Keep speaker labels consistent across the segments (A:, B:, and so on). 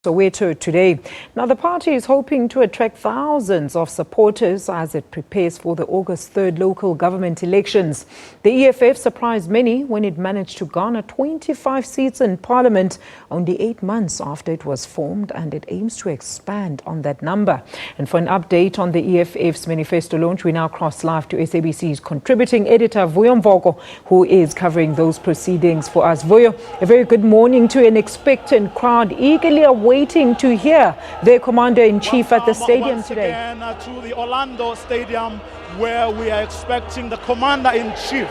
A: Soweto today. Now, the party is hoping to attract thousands of supporters as it prepares for the August 3rd local government elections. The EFF surprised many when it managed to garner 25 seats in parliament only 8 months after it was formed, and it aims to expand on that number. And for an update on the EFF's Manifesto launch, we now cross live to SABC's contributing editor, MVOKO, who is covering those proceedings for us. VUYO, a very good morning to an expectant crowd eagerly awaiting to hear their commander-in-chief at the stadium today.
B: Again, to the Orlando Stadium, where we are expecting the commander-in-chief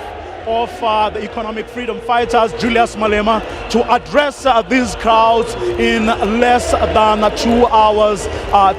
B: of the economic freedom fighters, Julius Malema, to address these crowds in less than 2 hours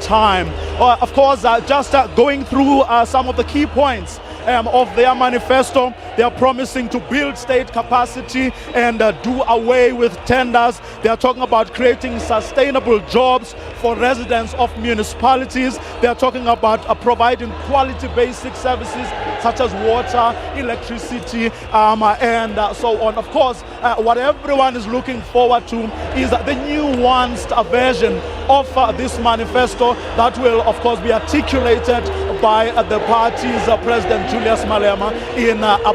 B: time. Of course, just going through some of the key points of their manifesto, they are promising to build state capacity and do away with tenders. They are talking about creating sustainable jobs for residents of municipalities. They are talking about providing quality basic services such as water, electricity, and so on. Of course, what everyone is looking forward to is the nuanced version of this manifesto that will, of course, be articulated by the party's president, Julius Malema,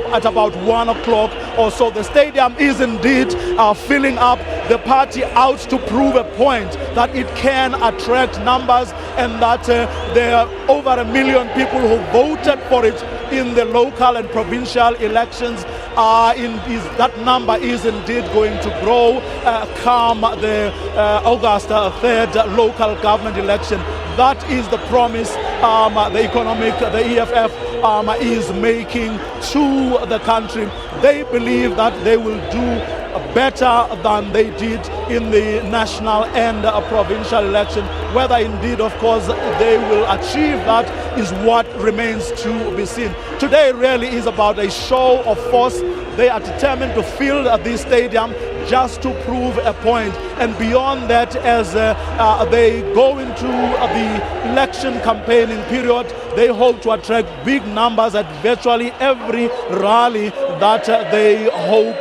B: at about 1 o'clock or so. The stadium is indeed filling up, the party out to prove a point that it can attract numbers, and that there are over 1 million people who voted for it in the local and provincial elections. That number is indeed going to grow come the August 3rd local government election. That is the promise the EFF is making to the country. They believe that they will do better than they did in the national and provincial election. Whether indeed, of course, they will achieve that is what remains to be seen. Today really is about a show of force. They are determined to fill this stadium just to prove a point. And beyond that, as they go into the election campaigning period, they hope to attract big numbers at virtually every rally that they hope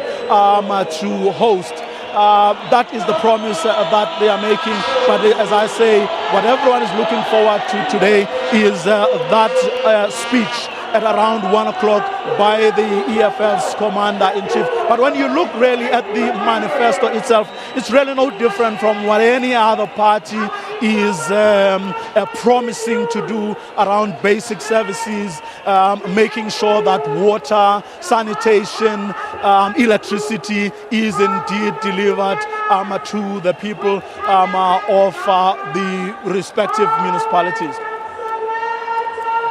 B: to host. That is the promise that they are making. But as I say, what everyone is looking forward to today is that speech at around 1 o'clock by the EFF's commander-in-chief. But when you look really at the manifesto itself, it's really no different from what any other party is promising to do around basic services, making sure that water, sanitation, electricity is indeed delivered to the people of the respective municipalities.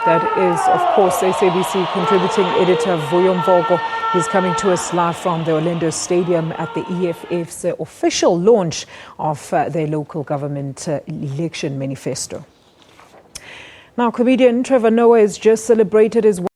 A: That is, of course, SABC contributing editor MVOKO. He's coming to us live from the Orlando Stadium at the EFF's official launch of their local government election manifesto. Now, comedian Trevor Noah has just celebrated his